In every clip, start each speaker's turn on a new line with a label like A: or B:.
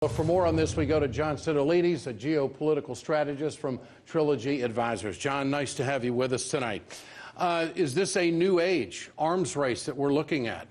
A: Well, for more on this, we go to John Sitilides, a geopolitical strategist from Trilogy Advisors. John, nice to have you with us tonight. Is this a new age arms race that we're looking at?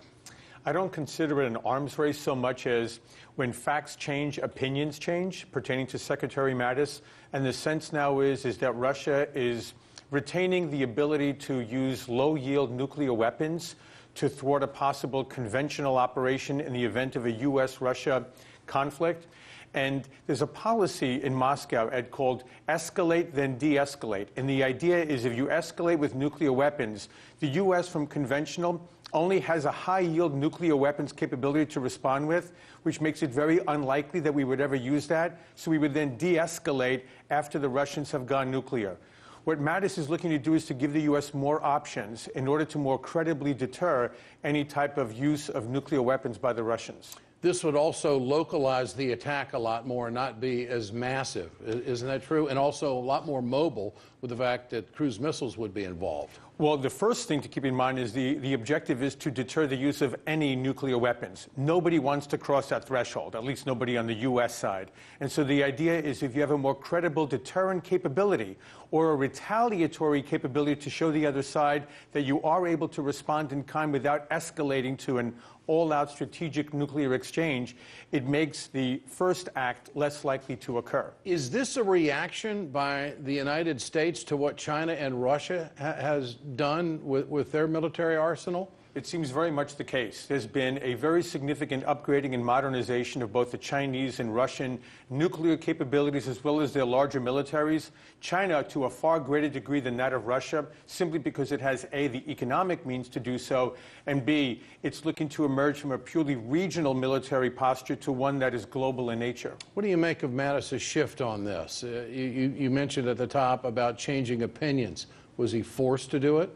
B: I don't consider it an arms race so much as when facts change, opinions change pertaining to Secretary Mattis. And the sense now is that Russia is retaining the ability to use low-yield nuclear weapons to thwart a possible conventional operation in the event of a U.S.-Russia conflict. And there's a policy in Moscow called escalate, then de-escalate. And the idea is if you escalate with nuclear weapons, the U.S. from conventional only has a high-yield nuclear weapons capability to respond with, which makes it very unlikely that we would ever use that. So we would then de-escalate after the Russians have gone nuclear. What Mattis is looking to do is to give the U.S. more options in order to more credibly deter any type of use of nuclear weapons by the Russians.
A: This would also localize the attack a lot more and not be as massive. Isn't that true? And also a lot more mobile with the fact that cruise missiles would be involved.
B: Well, the first thing to keep in mind is the objective is to deter the use of any nuclear weapons. Nobody wants to cross that threshold, at least nobody on the U.S. side. And so the idea is if you have a more credible deterrent capability or a retaliatory capability to show the other side that you are able to respond in kind without escalating to an all-out strategic nuclear exchange, it makes the first act less likely to occur.
A: Is this a reaction by the United States to what China and Russia has done with their military arsenal?
B: It seems very much the case. There's been a very significant upgrading and modernization of both the Chinese and Russian nuclear capabilities as well as their larger militaries. China to a far greater degree than that of Russia, simply because it has A, the economic means to do so, and B, it's looking to emerge from a purely regional military posture to one that is global in nature.
A: What do you make of Mattis' shift on this? You mentioned at the top about changing opinions. Was he forced to do it?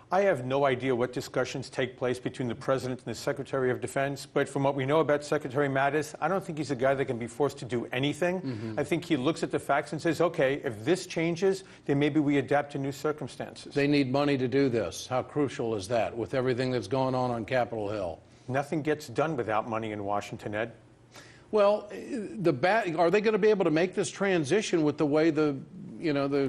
B: I have no idea what discussions take place between the President and the Secretary of Defense, but from what we know about Secretary Mattis, I don't think he's a guy that can be forced to do anything. I think he looks at the facts and says, okay, if this changes, then maybe we adapt to new circumstances.
A: They need money to do this. How crucial is that with everything that's going on Capitol Hill?
B: Nothing gets done without money in Washington, Ed.
A: Well, are they going to be able to make this transition with the way the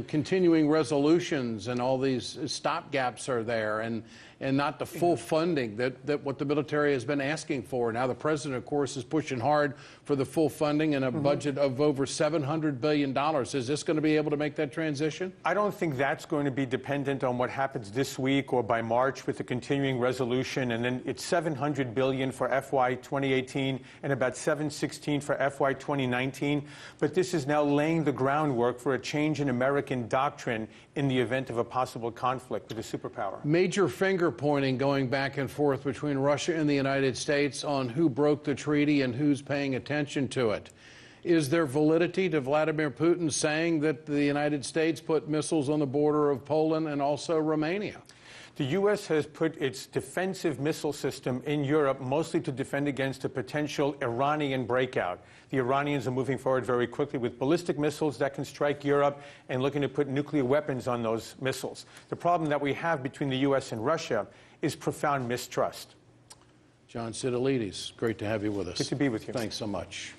A: continuing resolutions and all these stopgaps are there and not the full funding that what the military has been asking for? Now the president, of course, is pushing hard for the full funding and a budget of over $700 billion. Is this going to be able to make that transition?
B: I don't think that's going to be dependent on what happens this week or by March with the continuing resolution. And then it's $700 billion for FY 2018 and about $716 for FY 2019. But this is now laying the groundwork for a change in American doctrine in the event of a possible conflict with a superpower.
A: Major finger pointing going back and forth between Russia and the United States on who broke the treaty and who's paying attention to it. Is there validity to Vladimir Putin saying that the United States put missiles on the border of Poland and also Romania?
B: The U.S. has put its defensive missile system in Europe mostly to defend against a potential Iranian breakout. The Iranians are moving forward very quickly with ballistic missiles that can strike Europe and looking to put nuclear weapons on those missiles. The problem that we have between the U.S. and Russia is profound mistrust.
A: John Sitilides, great to have you with us.
B: Good to be with you.
A: Thanks so much.